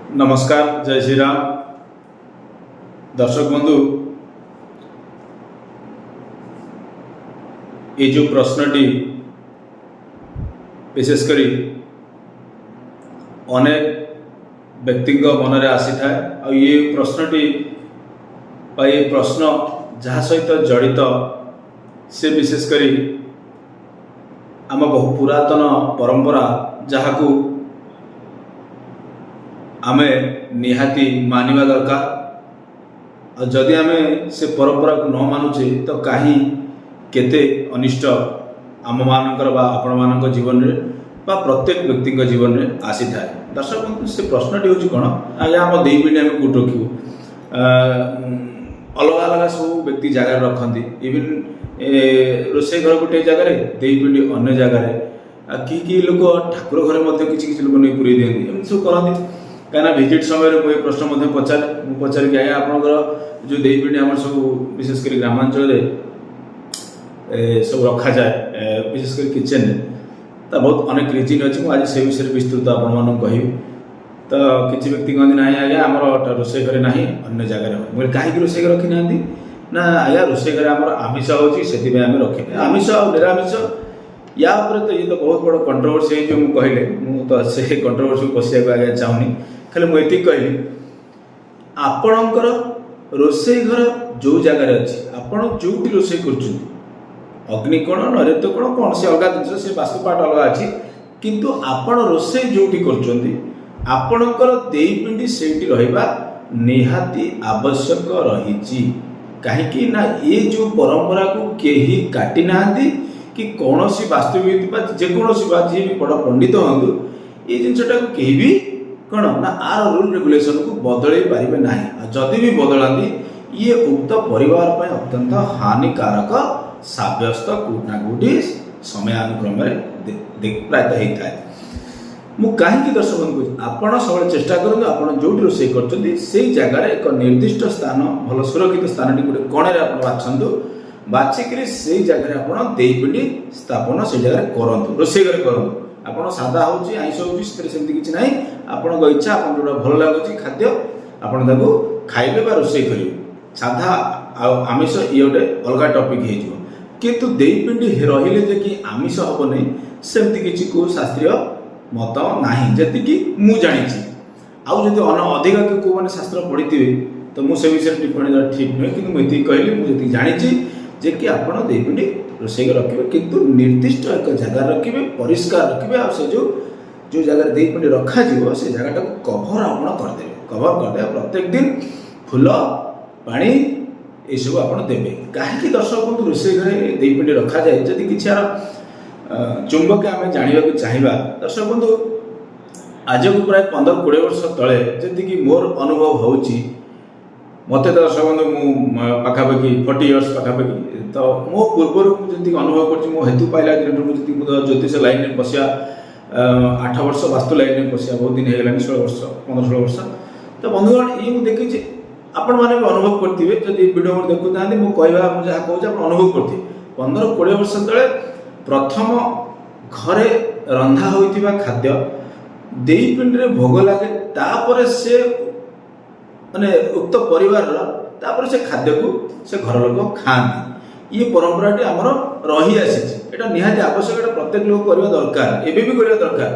नमस्कार, जय श्री राम। दर्शक बंधु, ये जो प्रश्नटी विशेषकर अनेक व्यक्ति मन में आसी था और ये प्रश्नटी ये प्रश्न जहाँ सहित जड़ित से विशेषकर आम बहु पुरातन परंपरा जहाँ को आमे निहाती मानिबा दरकार। और जदि आमे से परंपरा को न मानुचे तो कहीं केते अनिष्ट आम मानकर बा आपण मानक जीवन रे बा प्रत्येक व्यक्ति जीवन में आसी थाए। दर्शक बंधु, से प्रश्नटी हूँ कौन आज्ञा आम दे पिढ़ी आम कौट रखू अलग अलग सब व्यक्ति जगह रखती। इवन रोषे घर गोटे जगार दे पिढ़ी अन्य जगार कि लोग ठाकुर घरे किसी लोग नहीं पुरे दिखती एम सब करती। कहीं भिजिट समय मुझे प्रश्न पचारे कि आज्ञा आपंकर जो दे पिढ़ी आम सब विशेषकर ग्रामांचल सब रखा जाए विशेषकर किचेन तो बहुत अनेक रिजिन अच्छी मुझे से विषय विस्तृत आपण कह तो किसी व्यक्ति कहते ना आज्ञा आम रोषे घरे ना अन्य जगह मुझे कहीं रोषे घर रखी ना आज्ञा रोषे घरे आम आमिष होती आम रखे आमिष और निरामिष या तो ये तो बहुत बड़ कंट्रोवर्सी है जो कहले मुझे से कंट्रोवर्सी पशिया आज्ञा चाहूनी। खाली मुझे कहली आपणकर रोषे घर जो जगार अच्छी आपण जो रोषे कर अग्निकोण नैऋत्य कोण कौन से अलग जिन से वास्तुपाठ अलग अच्छी किंतु आपण रोषे जो आपणकर देई पिंडी से रहा निहाती आवश्यक रही। कहीं ना ये जो परंपरा को कहीं काटी ना कि कौन सी वास्तुविद जेकोसी जी भी बड़ पंडित हूँ ये जिनटा कहीं भी कौन ना आर रूल रेगुलेशन को बदल पारे ना। जदि भी बदलाती ये उक्त परिवार पर अत्यंत हानिकारक सब्यस्त कौटना कौटी समयानुक्रम प्रायतः होता है। मु कहीं दर्शक बंधु आपड़ सब चेष्टा करूँ आप जो रोषे कर जगार एक निर्दिष्ट स्थान भल सुरक्षित स्थान गोटे कणे बाछंतु बाछिक से जगह आप दे पिंडी स्थापन से जगह करूँ रोषे घर करूँ आप सादा हो आईष होमती किसी ना आपण इच्छा आप जो भल लगुच खाद्य आपको खाइबे बा रोषे करेंगे साधा आमिष ये गोटे अलग टपिक हो किंतु दे पिंडी रहिले जे कि आमिष हम नहीं सेमती किसी को शास्त्रीय मत नहीं जी मु जानी आउ जब अधिक को मैंने शास्त्र पढ़ी थे तो मुझे विषय टिप्पणी ठीक नुहे कि मुझे कहली मुझे जानी जे कि आप दे पिंडी रोषे रखिए किंतु निर्दिष्ट एक जगह रखिए परिष्कार रखिए आ से जो जगह दे पिंडी रखा से जगह कभर आप करदे प्रत्येक दिन फूल पानी ये सब आप देवे। कहीं दर्शक बंधु रोषे घरे दे पिंडी रखा जाए जदि किसी चुंबक आम जानवा चाहिए दर्शक बंधु आज को प्राय 15-20 वर्ष तले जी मोर अनुभव हो मत दर्शक बंधु पाखापाखि 40 इयर्स पाखापाखि तो मो पूर्वर जी अनुभव कर हेतु पाइला दिन ज्योतिष लाइन में पशिया 8 वर्ष वास्तु लाइन में पशिया बहुत दिन होगा 16 वर्ष 15-16 वर्ष तो बंधुगण ये मुझे देखी आपण मैंने भी अनुभव करेंगे जब वीडियो में देखु था मुझे जहाँ कहूँ अनुभव करते 15-20 वर्ष तले प्रथम घरे रंधा होइतिबा खाद्य देई पिंडी भोग लगे तापर से माने उक्त परिवार तापर से खाद्य को से घर लोक खाती ये परंपराटी आमर रही आसी निहाती आवश्यक प्रत्येक लोग करवा दरकार एबे भी करवा दरकार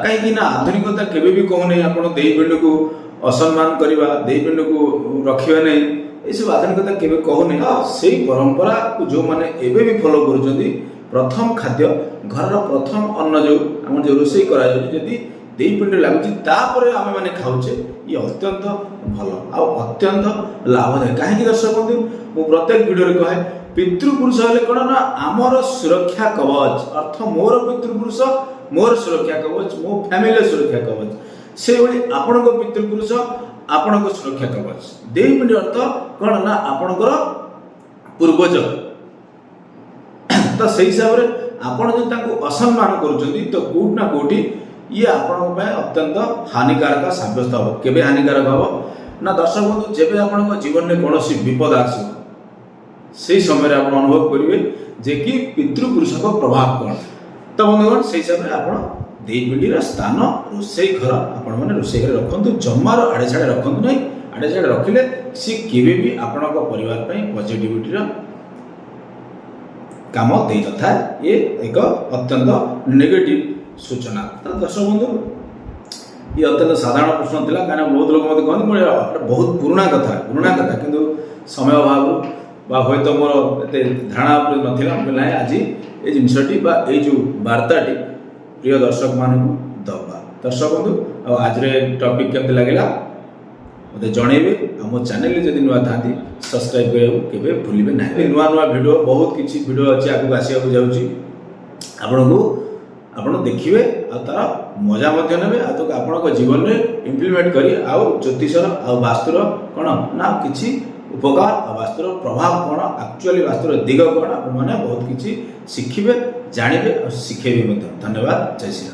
कहीं ना आधुनिकता केबे भी कहूनी आप देई पिंडी को असम्मान करवा देई पिंडी को रखा नहीं ये सब आधुनिकता केबे कहूनी से परंपरा को जो मैंने एबे भी फॉलो करुछंती प्रथम खाद्य घर प्रथम अन्न जो आम जो रोषे करी दे पिंडी लगुच आम मैंने खाऊे ये अत्यंत भल अत्यंत लाभदायक। कहीं दर्शक बंधु मु प्रत्येक वीडियो कहे पितृपुरुष हेले कौन ना आमर सुरक्षा कवच अर्थ मोर पितृपुरुष मोर सुरक्षा कवच मो फैमिली सुरक्षा कवच से आपण पितृपुरुष आपण सुरक्षा कवच दे पिंडी अर्थ कौन ना आपणकर पूर्वज तो से हिसाब से आपण जो असम्मान करुँच तो कौट ना कौटी ये आपण अत्यंत हानिकारक सब्यस्त हम केबे हानिकारक हम ना दर्शक बंधु जब आप जीवन में कौन विपद आस समय आप अनुभव करेंगे जे कि पितृपुरुष प्रभाव कौन तो बंधुगण से हिसाब से आप ଦେଇ ପିଣ୍ଡିର ସ୍ଥାନ ରୋଷେଇ ଘର ଆପଣମାନେ ରୋଷେଇ ଘରେ ରଖନ୍ତୁ, ଜମାରୁ ଆଡ଼େ ଛାଡ଼େ ରଖନ୍ତୁ ନାହିଁ। ଆଡ଼େ ଛାଡ଼େ ରଖିଲେ ସେ କେବେ ବି ଆପଣଙ୍କ ପରିବାର ପାଇଁ ପଜିଟିଭିଟିର କାମ ଦେଇନଥାଏ। ଏ ଏକ ଅତ୍ୟନ୍ତ ନେଗେଟିଭ ସୂଚନା। ତ ଦର୍ଶକ ବନ୍ଧୁ, ये अत्यंत साधारण प्रश्न था, कहीं बहुत लोग मत कहते बहुत पुराना कथा किंतु समय अभाव हे तो मोर एत धारणा ना आज ये जिनसटी ये जो वार्ताटी प्रिय दर्शक मानू दबा। दर्शक बंधु आज टॉपिक केमती लगे मत जनइबे। मो चैनल जब नुआ था सब्सक्राइब करने भूलिए ना। नुआ नुआ भिड बहुत किसी भिड अच्छे आगे आसवाक जाऊँगी आपण देखिए तार मजा ने आपण जीवन में इम्प्लीमेंट करी ज्योतिषर वास्तुर कौन ना किसी उपकार वास्तुर प्रभाव कौन एक्चुअली वास्तुर दिग कौन आपने बहुत किसी शिखे जानवे और शिखेबे। धन्यवाद। जय श्री राम।